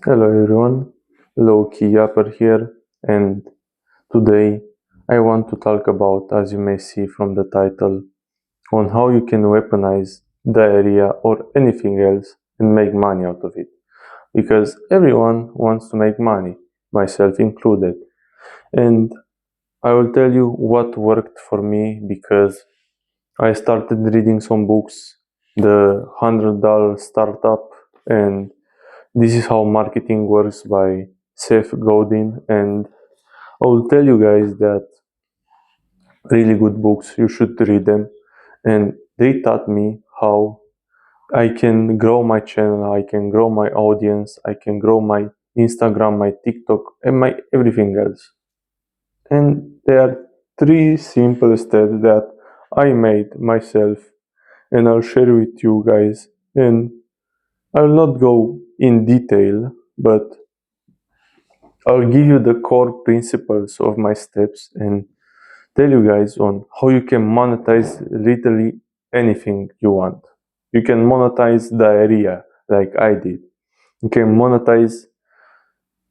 Hello everyone, Low-Key Upper here, and today I want to talk about, as you may see from the title, on how you can weaponize diarrhea or anything else and make money out of it. Because everyone wants to make money, myself included. And I will tell you what worked for me because I started reading some books, the $100 Startup, and This is How Marketing Works by Seth Godin, and I will tell you guys that really good books, you should read them, and they taught me how I can grow my channel, I can grow my audience, I can grow my Instagram, my TikTok, and my everything else. And there are three simple steps that I made myself, and I'll share with you guys. And I will not go in detail, but I'll give you the core principles of my steps and tell you guys on how you can monetize literally anything you want. You can monetize diarrhea like I did. You can monetize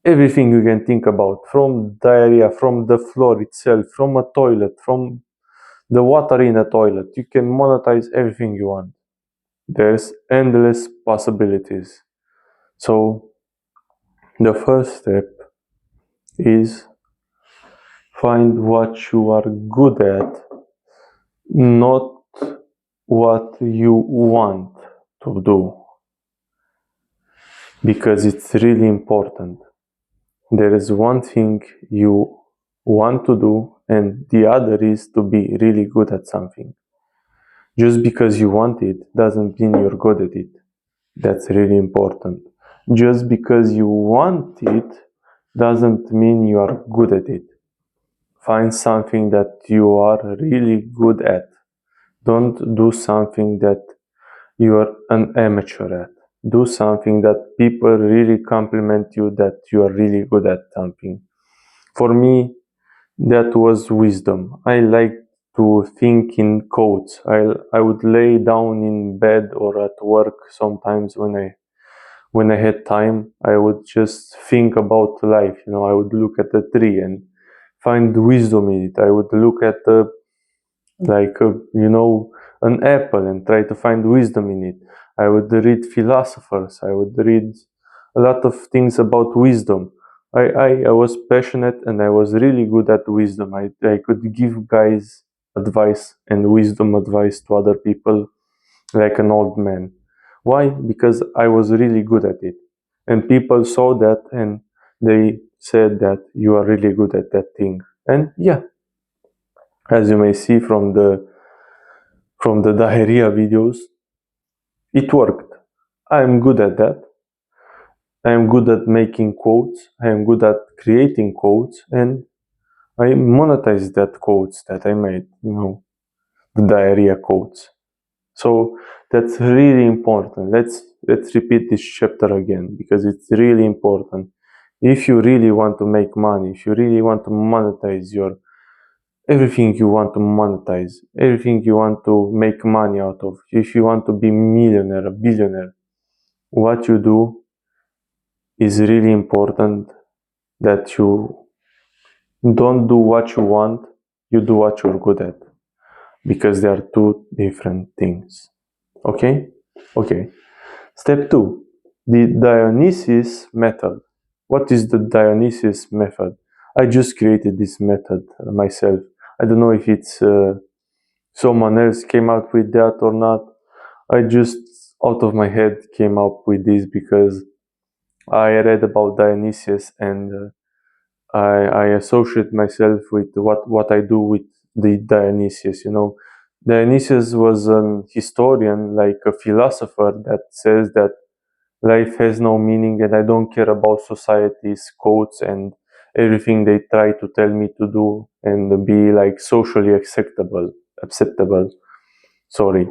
everything you can think about, from diarrhea, from the floor itself, from a toilet, from the water in a toilet. You can monetize everything you want. There's endless possibilities. So the first step is find what you are good at, not what you want to do, because it's really important. There is one thing you want to do, and the other is to be really good at something. Just because you want it doesn't mean you're good at it. That's really important. Just because you want it doesn't mean you are good at it. Find something that you are really good at. Don't do something that you are an amateur at. Do something that people really compliment you that you are really good at something. For me, that was wisdom. I like to think in quotes. I would lay down in bed or at work sometimes when I had time. I would just think about life. I would look at the tree and find wisdom in it. I would look at the like an apple and try to find wisdom in it. I would read philosophers. I would read a lot of things about wisdom. I was passionate and I was really good at wisdom. I could give guys advice and wisdom advice to other people like an old man. Why? Because I was really good at it. And people saw that and they said that you are really good at that thing. And yeah, as you may see from the diarrhea videos, it worked. I am good at that. I am good at making quotes. I am good at creating quotes, and I monetize that quotes that I made, the diarrhea quotes. So that's really important. Let's repeat this chapter again because it's really important. If you really want to make money, if you really want to monetize everything you want to monetize, everything you want to make money out of, if you want to be millionaire, a billionaire, what you do is really important that you don't do what you want, you do what you're good at, because they are two different things. Okay? Okay. Step 2, the Dionysius method. What is the Dionysius method? I just created this method myself. I don't know if it's someone else came up with that or not. I just out of my head came up with this because I read about Dionysius and I associate myself with what I do with the Dionysius. Dionysius was an historian, like a philosopher that says that life has no meaning and I don't care about society's codes and everything they try to tell me to do and be like socially acceptable. Sorry,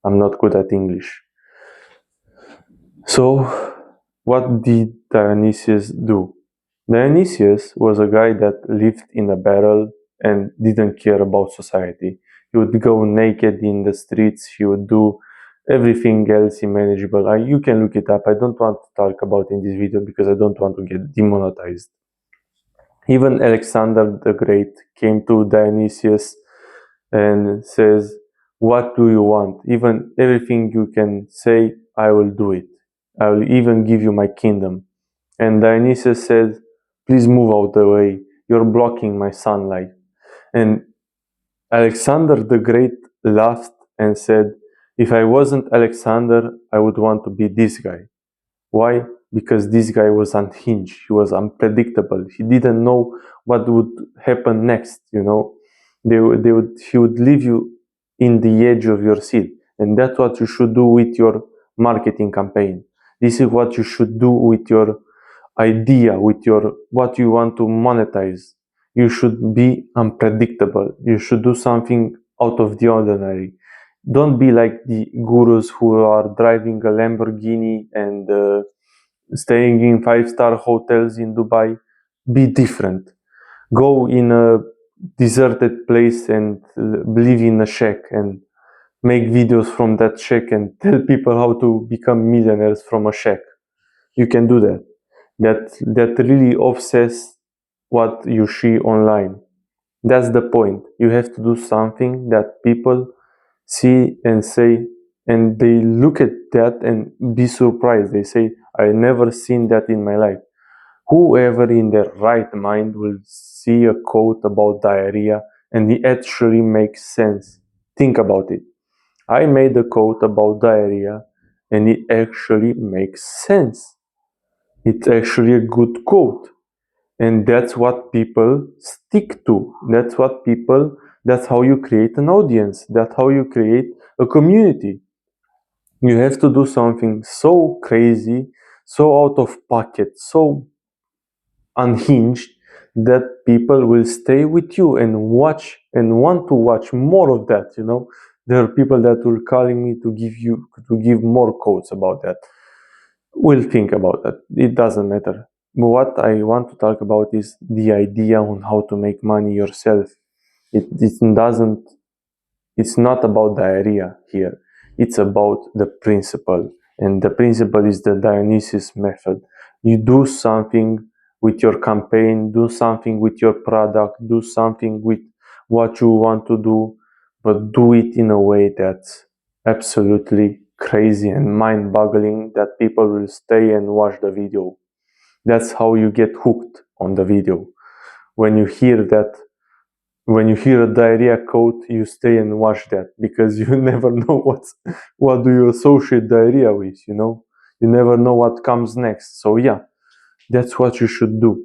I'm not good at English. So, what did Dionysius do? Dionysius was a guy that lived in a barrel and didn't care about society. He would go naked in the streets, he would do everything else manageable. You can look it up. I don't want to talk about in this video because I don't want to get demonetized. Even Alexander the Great came to Dionysius and says, what do you want? Even everything you can say, I will do it. I will even give you my kingdom. And Dionysius said, please move out the way. You're blocking my sunlight. And Alexander the Great laughed and said, if I wasn't Alexander, I would want to be this guy. Why? Because this guy was unhinged. He was unpredictable. He didn't know what would happen next, you know. He would leave you in the edge of your seat. And that's what you should do with your marketing campaign. This is what you should do with your idea, with your what you want to monetize. You should be unpredictable. You should do something out of the ordinary. Don't be like the gurus who are driving a Lamborghini and staying in 5-star hotels in Dubai. Be different. Go in a deserted place and live in a shack and make videos from that shack and tell people how to become millionaires from a shack. You can do that. That really offsets what you see online. That's the point. You have to do something that people see and say, and they look at that and be surprised. They say, I never seen that in my life. Whoever in their right mind will see a quote about diarrhea and it actually makes sense. Think about it. I made a quote about diarrhea and it actually makes sense. It's actually a good quote. And that's what people stick to. That's how you create an audience. That's how you create a community. You have to do something so crazy, so out of pocket, so unhinged that people will stay with you and watch and want to watch more of that, you know. There are people that will calling me to give more quotes about that. We'll think about that. It doesn't matter. What I want to talk about is the idea on how to make money yourself. It's not about diarrhea here. It's about the principle. And the principle is the Dionysius method. You do something with your campaign, do something with your product, do something with what you want to do, but do it in a way that's absolutely crazy and mind-boggling that people will stay and watch the video. That's how you get hooked on the video. When you hear a diarrhea quote, you stay and watch that because you never know what do you associate diarrhea with, you know? You never know what comes next. So yeah, that's what you should do.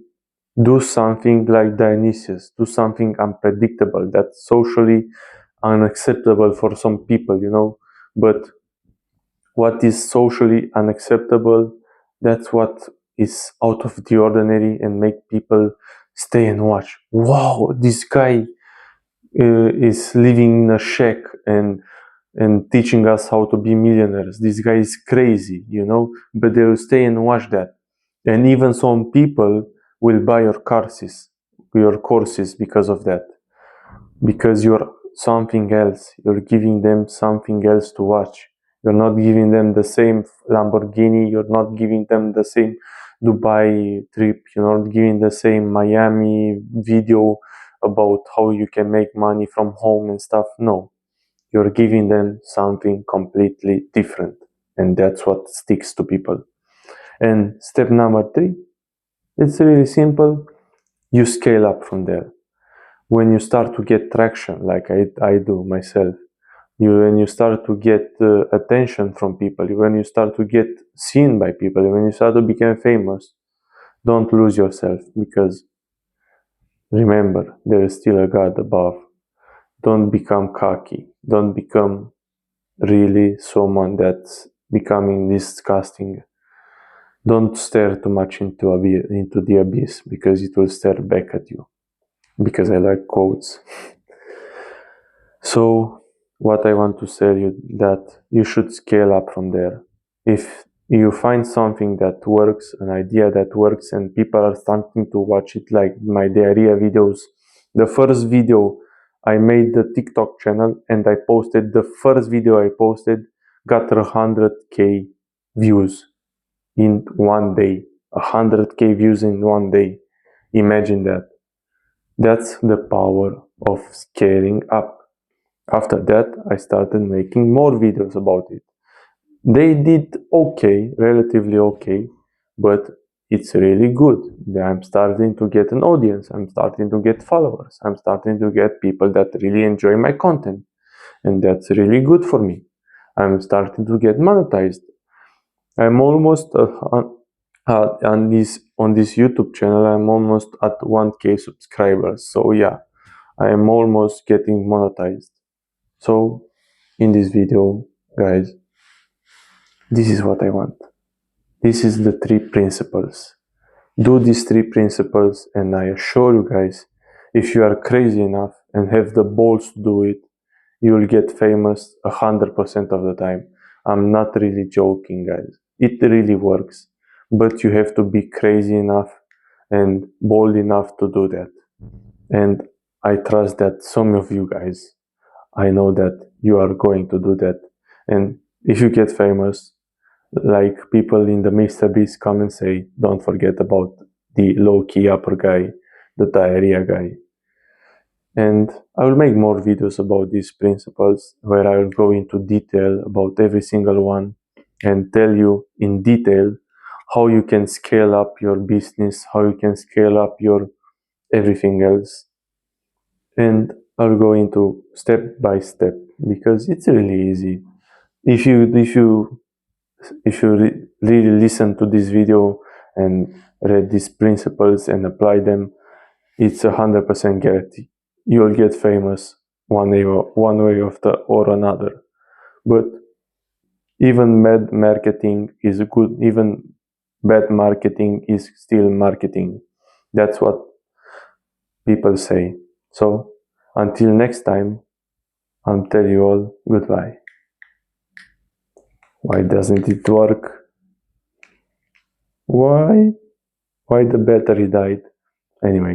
Do something like Dionysius. Do something unpredictable that's socially unacceptable for some people, you know? But what is socially unacceptable, that's what is out of the ordinary and make people stay and watch. Wow, this guy is living in a shack and teaching us how to be millionaires. This guy is crazy, you know, but they will stay and watch that. And even some people will buy your courses because of that. Because you're something else. You're giving them something else to watch. You're not giving them the same Lamborghini. You're not giving them the same Dubai trip. You're not giving the same Miami video about how you can make money from home and stuff. No, you're giving them something completely different. And that's what sticks to people. And step number 3, it's really simple. You scale up from there. When you start to get traction, like I do myself, when you start to get attention from people, when you start to get seen by people, when you start to become famous, don't lose yourself, because remember, there is still a God above. Don't become cocky. Don't become really someone that's becoming disgusting. Don't stare too much into the abyss, because it will stare back at you. Because I like quotes. So what I want to say you that you should scale up from there. If you find something that works, an idea that works, and people are starting to watch it, like my diarrhea videos. The first video I made the TikTok channel and I posted, the first video I posted got 100k views in one day. 100k views in one day. Imagine that. That's the power of scaling up. After that, I started making more videos about it. They did okay, relatively okay, but it's really good. I'm starting to get an audience. I'm starting to get followers. I'm starting to get people that really enjoy my content. And that's really good for me. I'm starting to get monetized. I'm almost on this YouTube channel. I'm almost at 1k subscribers. So yeah, I am almost getting monetized. So in this video, guys, this is what I want. This is the 3 principles. Do these 3 principles, and I assure you guys, if you are crazy enough and have the balls to do it, you will get famous 100% of the time. I'm not really joking, guys. It really works. But you have to be crazy enough and bold enough to do that. And I trust that some of you guys, I know that you are going to do that. And if you get famous, like people in the Mr. Beast come and say, don't forget about the low-key upper guy, the diarrhea guy. And I will make more videos about these principles where I will go into detail about every single one and tell you in detail how you can scale up your business, how you can scale up your everything else. And I'll go into step by step because it's really easy. If you really listen to this video and read these principles and apply them, it's 100% guarantee. You'll get famous one way or another. But even bad marketing is good. Even bad marketing is still marketing. That's what people say. So until next time, I'll tell you all goodbye. Why doesn't it work? Why? Why the battery died? Anyway.